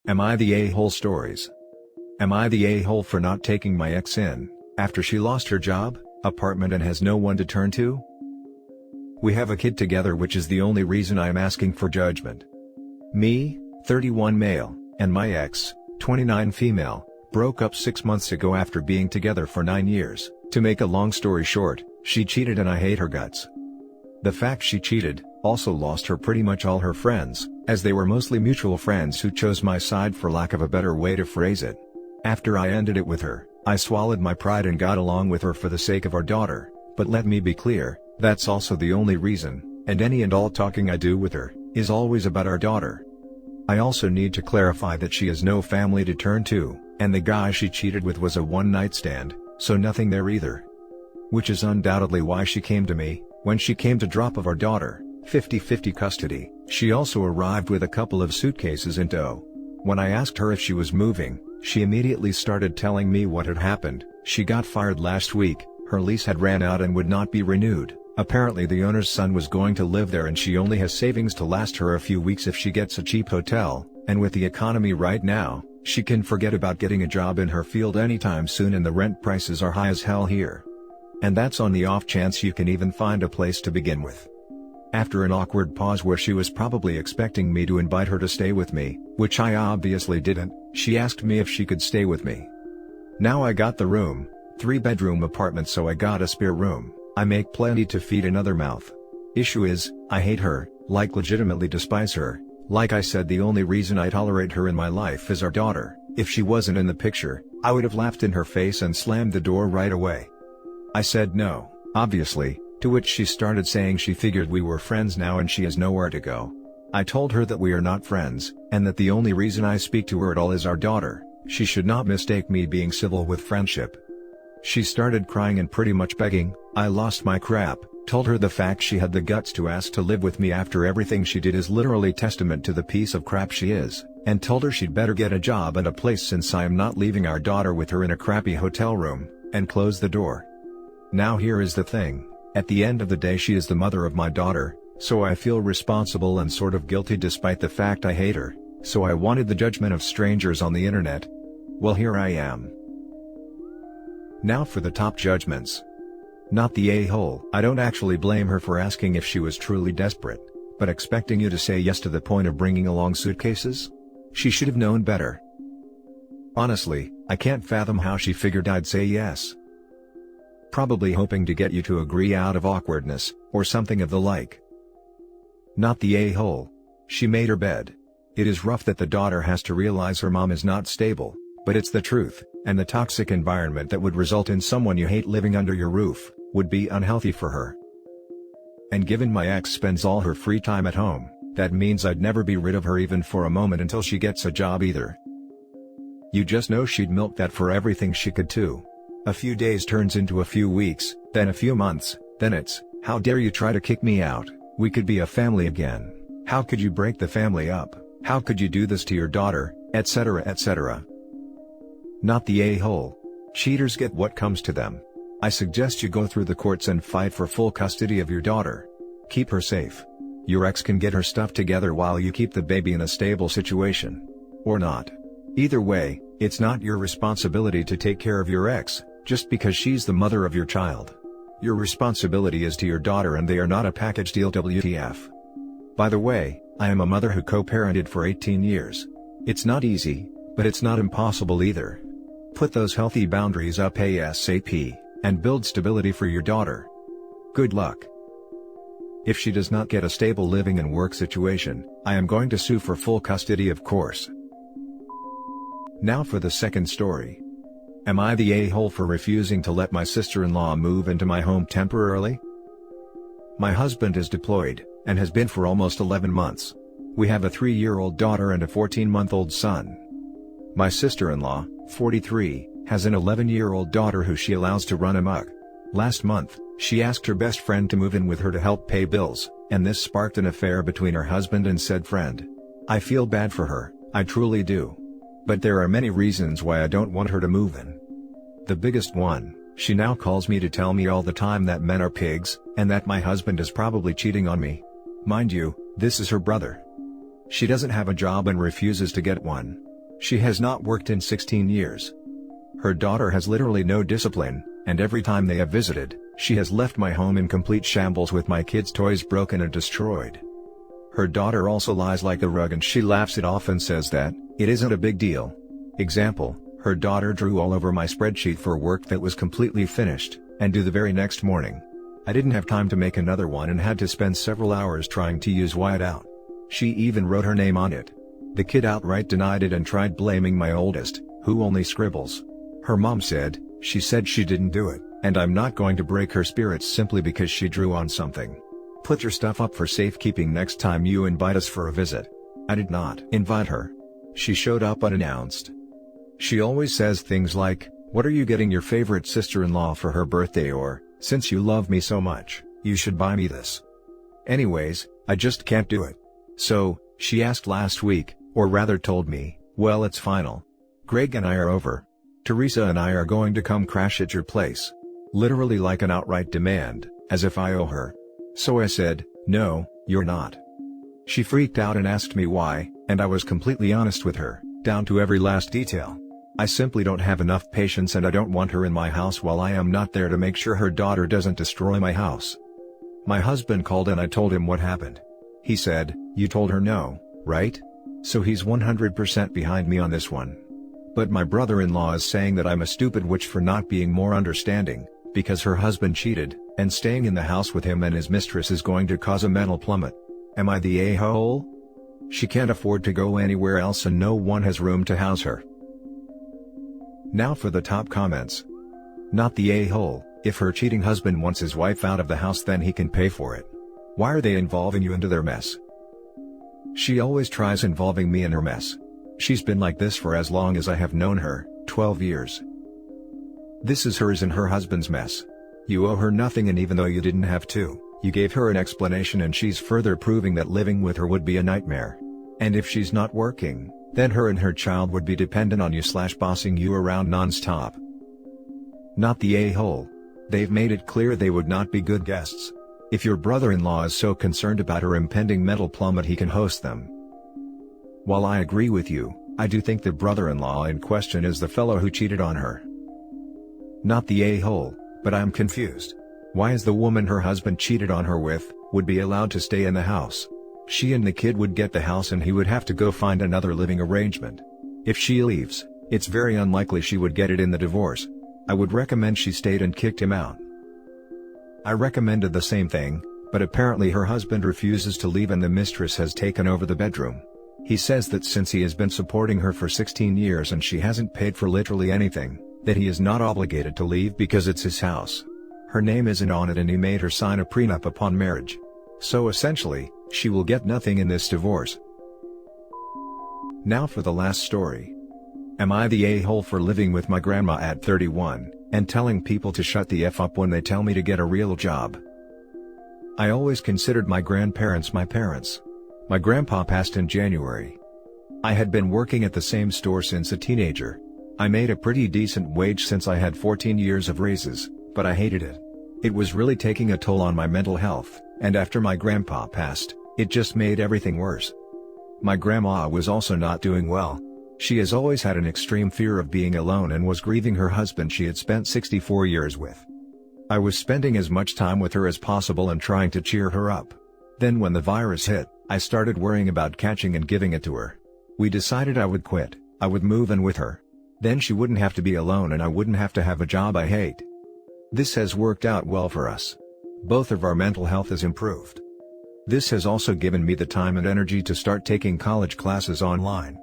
Am I the a-hole stories? Am I the a-hole for not taking my ex in, after she lost her job, apartment and has no one to turn to? We have a kid together, which is the only reason I am asking for judgment. Me, 31 male, and my ex, 29 female, broke up 6 months ago after being together for 9 years. To make a long story short, she cheated and I hate her guts. The fact she cheated also lost her pretty much all her friends, as they were mostly mutual friends who chose my side, for lack of a better way to phrase it. After I ended it with her, I swallowed my pride and got along with her for the sake of our daughter, but let me be clear, that's also the only reason, and any and all talking I do with her is always about our daughter. I also need to clarify that she has no family to turn to, and the guy she cheated with was a one-night stand, so nothing there either. Which is undoubtedly why she came to me. When she came to drop of our daughter, 50-50 custody, she also arrived with a couple of suitcases in tow. When I asked her if she was moving, she immediately started telling me what had happened. She got fired last week, her lease had ran out and would not be renewed. Apparently the owner's son was going to live there and she only has savings to last her a few weeks if she gets a cheap hotel, and with the economy right now, she can forget about getting a job in her field anytime soon, and the rent prices are high as hell here. And that's on the off chance you can even find a place to begin with. After an awkward pause where she was probably expecting me to invite her to stay with me, which I obviously didn't, she asked me if she could stay with me. Now I got the room, 3-bedroom apartment, so I got a spare room. I make plenty to feed another mouth. Issue is, I hate her, like legitimately despise her. Like I said, the only reason I tolerate her in my life is our daughter. If she wasn't in the picture, I would have laughed in her face and slammed the door right away. I said no, obviously, to which she started saying she figured we were friends now and she has nowhere to go. I told her that we are not friends, and that the only reason I speak to her at all is our daughter. She should not mistake me being civil with friendship. She started crying and pretty much begging. I lost my crap, told her the fact she had the guts to ask to live with me after everything she did is literally testament to the piece of crap she is, and told her she'd better get a job and a place since I am not leaving our daughter with her in a crappy hotel room, and close the door. Now here is the thing, at the end of the day she is the mother of my daughter, so I feel responsible and sort of guilty despite the fact I hate her, so I wanted the judgment of strangers on the internet. Well, here I am. Now for the top judgments. Not the a-hole. I don't actually blame her for asking if she was truly desperate, but expecting you to say yes to the point of bringing along suitcases? She should have known better. Honestly, I can't fathom how she figured I'd say yes. Probably hoping to get you to agree out of awkwardness, or something of the like. Not the a-hole. She made her bed. It is rough that the daughter has to realize her mom is not stable, but it's the truth, and the toxic environment that would result in someone you hate living under your roof would be unhealthy for her. And given my ex spends all her free time at home, that means I'd never be rid of her even for a moment until she gets a job either. You just know she'd milk that for everything she could too. A few days turns into a few weeks, then a few months, then it's, how dare you try to kick me out, we could be a family again, how could you break the family up, how could you do this to your daughter, etc. etc. Not the a-hole. Cheaters get what comes to them. I suggest you go through the courts and fight for full custody of your daughter. Keep her safe. Your ex can get her stuff together while you keep the baby in a stable situation. Or not. Either way, it's not your responsibility to take care of your ex, just because she's the mother of your child. Your responsibility is to your daughter and they are not a package deal. WTF. By the way, I am a mother who co-parented for 18 years. It's not easy, but it's not impossible either. Put those healthy boundaries up ASAP, and build stability for your daughter. Good luck. If she does not get a stable living and work situation, I am going to sue for full custody, of course. Now for the second story. Am I the a-hole for refusing to let my sister-in-law move into my home temporarily? My husband is deployed, and has been for almost 11 months. We have a 3-year-old daughter and a 14-month-old son. My sister-in-law, 43, has an 11-year-old daughter who she allows to run amok. Last month, she asked her best friend to move in with her to help pay bills, and this sparked an affair between her husband and said friend. I feel bad for her, I truly do. But there are many reasons why I don't want her to move in. The biggest one, she now calls me to tell me all the time that men are pigs, and that my husband is probably cheating on me. Mind you, this is her brother. She doesn't have a job and refuses to get one. She has not worked in 16 years. Her daughter has literally no discipline, and every time they have visited, she has left my home in complete shambles with my kids' toys broken and destroyed. Her daughter also lies like a rug and she laughs it off and says that it isn't a big deal. Example, her daughter drew all over my spreadsheet for work that was completely finished, and due the very next morning. I didn't have time to make another one and had to spend several hours trying to use whiteout. She even wrote her name on it. The kid outright denied it and tried blaming my oldest, who only scribbles. Her mom said, she didn't do it, and I'm not going to break her spirits simply because she drew on something. Put your stuff up for safekeeping next time you invite us for a visit. I did not invite her. She showed up unannounced. She always says things like, "What are you getting your favorite sister-in-law for her birthday?" or, "Since you love me so much, you should buy me this." Anyways, I just can't do it. So, she asked last week, or rather told me, "Well, it's final. Greg and I are over. Teresa and I are going to come crash at your place." Literally like an outright demand, as if I owe her. So I said, "No, you're not." She freaked out and asked me why, and I was completely honest with her, down to every last detail. I simply don't have enough patience and I don't want her in my house while I am not there to make sure her daughter doesn't destroy my house. My husband called and I told him what happened. He said, "You told her no, right?" So he's 100% behind me on this one. But my brother-in-law is saying that I'm a stupid witch for not being more understanding, because her husband cheated, and staying in the house with him and his mistress is going to cause a mental plummet. Am I the a-hole? She can't afford to go anywhere else and no one has room to house her. Now for the top comments. Not the a-hole. If her cheating husband wants his wife out of the house then he can pay for it. Why are they involving you into their mess? She always tries involving me in her mess. She's been like this for as long as I have known her, 12 years. This is hers and her husband's mess. You owe her nothing, and even though you didn't have to, you gave her an explanation and she's further proving that living with her would be a nightmare. And if she's not working, then her and her child would be dependent on you / bossing you around non-stop. Not the a-hole. They've made it clear they would not be good guests. If your brother-in-law is so concerned about her impending mental plummet he can host them. While I agree with you, I do think the brother-in-law in question is the fellow who cheated on her. Not the a-hole, but I'm confused. Why is the woman her husband cheated on her with, would be allowed to stay in the house? She and the kid would get the house and he would have to go find another living arrangement. If she leaves, it's very unlikely she would get it in the divorce. I would recommend she stayed and kicked him out. I recommended the same thing, but apparently her husband refuses to leave and the mistress has taken over the bedroom. He says that since he has been supporting her for 16 years and she hasn't paid for literally anything, that he is not obligated to leave because it's his house. Her name isn't on it and he made her sign a prenup upon marriage. So essentially, she will get nothing in this divorce. Now for the last story. Am I the a-hole for living with my grandma at 31, and telling people to shut the F up when they tell me to get a real job? I always considered my grandparents my parents. My grandpa passed in January. I had been working at the same store since a teenager. I made a pretty decent wage since I had 14 years of raises, but I hated it. It was really taking a toll on my mental health, and after my grandpa passed, it just made everything worse. My grandma was also not doing well. She has always had an extreme fear of being alone and was grieving her husband she had spent 64 years with. I was spending as much time with her as possible and trying to cheer her up. Then when the virus hit, I started worrying about catching and giving it to her. We decided I would quit, I would move in with her. Then she wouldn't have to be alone and I wouldn't have to have a job I hate. This has worked out well for us. Both of our mental health has improved. This has also given me the time and energy to start taking college classes online.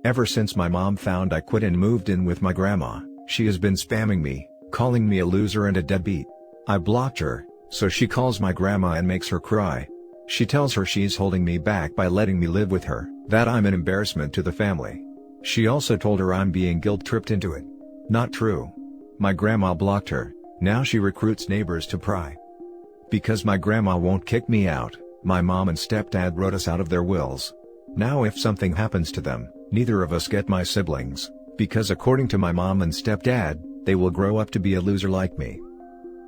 Ever since my mom found I quit and moved in with my grandma, she has been spamming me, calling me a loser and a deadbeat. I blocked her, so she calls my grandma and makes her cry. She tells her she's holding me back by letting me live with her, that I'm an embarrassment to the family. She also told her I'm being guilt-tripped into it. Not true. My grandma blocked her, now she recruits neighbors to pry. Because my grandma won't kick me out, my mom and stepdad wrote us out of their wills. Now if something happens to them, neither of us get my siblings, because according to my mom and stepdad, they will grow up to be a loser like me.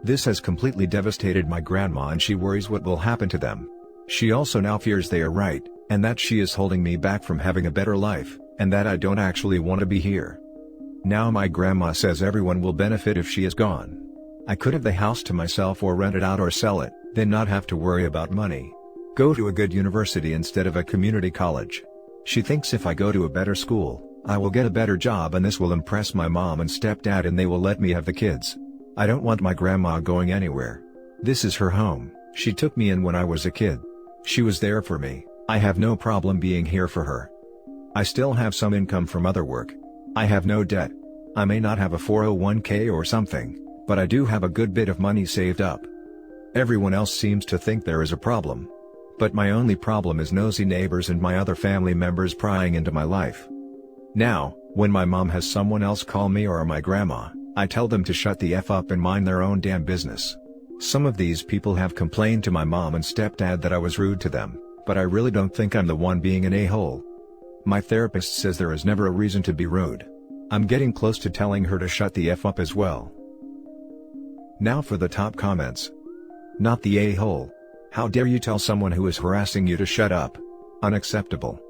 This has completely devastated my grandma and she worries what will happen to them. She also now fears they are right, and that she is holding me back from having a better life, and that I don't actually want to be here. Now my grandma says everyone will benefit if she is gone. I could have the house to myself or rent it out or sell it, then not have to worry about money. Go to a good university instead of a community college. She thinks if I go to a better school, I will get a better job and this will impress my mom and stepdad and they will let me have the kids. I don't want my grandma going anywhere. This is her home, she took me in when I was a kid. She was there for me, I have no problem being here for her. I still have some income from other work. I have no debt. I may not have a 401k or something, but I do have a good bit of money saved up. Everyone else seems to think there is a problem. But my only problem is nosy neighbors and my other family members prying into my life. Now, when my mom has someone else call me or my grandma, I tell them to shut the F up and mind their own damn business. Some of these people have complained to my mom and stepdad that I was rude to them, but I really don't think I'm the one being an a-hole. My therapist says there is never a reason to be rude. I'm getting close to telling her to shut the F up as well. Now for the top comments. Not the a-hole. How dare you tell someone who is harassing you to shut up? Unacceptable.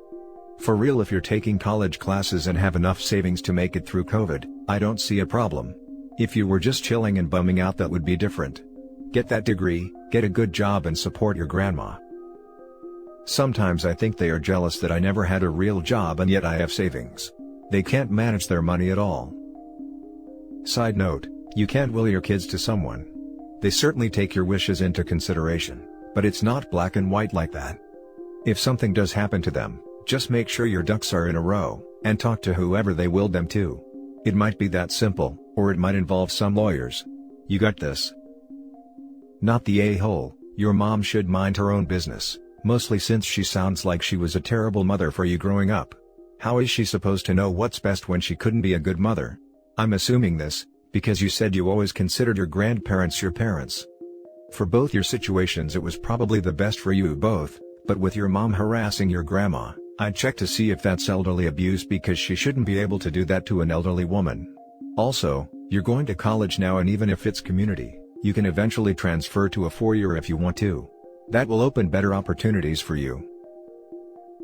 For real, if you're taking college classes and have enough savings to make it through COVID, I don't see a problem. If you were just chilling and bumming out, that would be different. Get that degree, get a good job and support your grandma. Sometimes I think they are jealous that I never had a real job and yet I have savings. They can't manage their money at all. Side note, you can't will your kids to someone. They certainly take your wishes into consideration, but it's not black and white like that. If something does happen to them, just make sure your ducks are in a row, and talk to whoever they willed them to. It might be that simple, or it might involve some lawyers. You got this. Not the a-hole. Your mom should mind her own business, mostly since she sounds like she was a terrible mother for you growing up. How is she supposed to know what's best when she couldn't be a good mother? I'm assuming this, because you said you always considered your grandparents your parents. For both your situations it was probably the best for you both, but with your mom harassing your grandma, I'd check to see if that's elderly abuse because she shouldn't be able to do that to an elderly woman. Also, you're going to college now and even if it's community, you can eventually transfer to a 4-year if you want to. That will open better opportunities for you.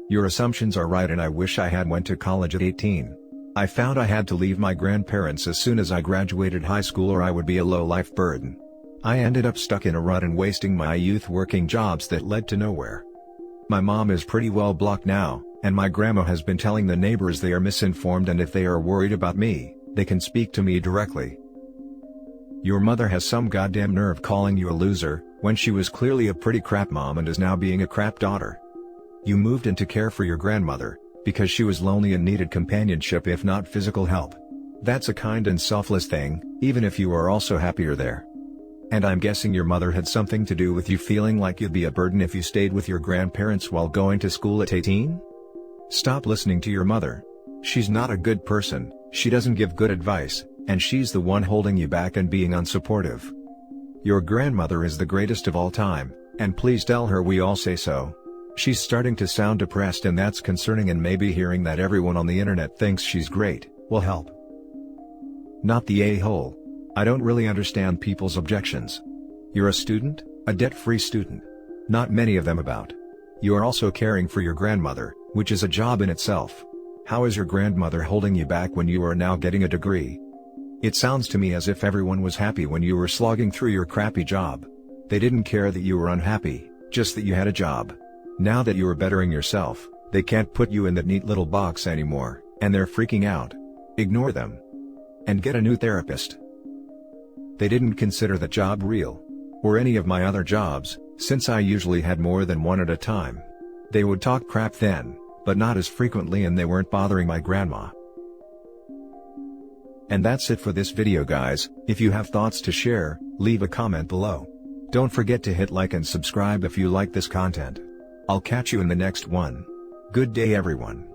Your assumptions are right and I wish I had went to college at 18. I found I had to leave my grandparents as soon as I graduated high school or I would be a low-life burden. I ended up stuck in a rut and wasting my youth working jobs that led to nowhere. My mom is pretty well blocked now, and my grandma has been telling the neighbors they are misinformed and if they are worried about me, they can speak to me directly. Your mother has some goddamn nerve calling you a loser, when she was clearly a pretty crap mom and is now being a crap daughter. You moved in to care for your grandmother, because she was lonely and needed companionship if not physical help. That's a kind and selfless thing, even if you are also happier there. And I'm guessing your mother had something to do with you feeling like you'd be a burden if you stayed with your grandparents while going to school at 18? Stop listening to your mother. She's not a good person, she doesn't give good advice, and she's the one holding you back and being unsupportive. Your grandmother is the greatest of all time, and please tell her we all say so. She's starting to sound depressed and that's concerning, and maybe hearing that everyone on the internet thinks she's great will help. Not the a-hole. I don't really understand people's objections. You're a student, a debt-free student. Not many of them about. You are also caring for your grandmother, which is a job in itself. How is your grandmother holding you back when you are now getting a degree? It sounds to me as if everyone was happy when you were slogging through your crappy job. They didn't care that you were unhappy, just that you had a job. Now that you are bettering yourself, they can't put you in that neat little box anymore, and they're freaking out. Ignore them. And get a new therapist. They didn't consider that job real. Or any of my other jobs, since I usually had more than one at a time. They would talk crap then, but not as frequently, and they weren't bothering my grandma. And that's it for this video guys. If you have thoughts to share, leave a comment below. Don't forget to hit like and subscribe if you like this content. I'll catch you in the next one. Good day everyone.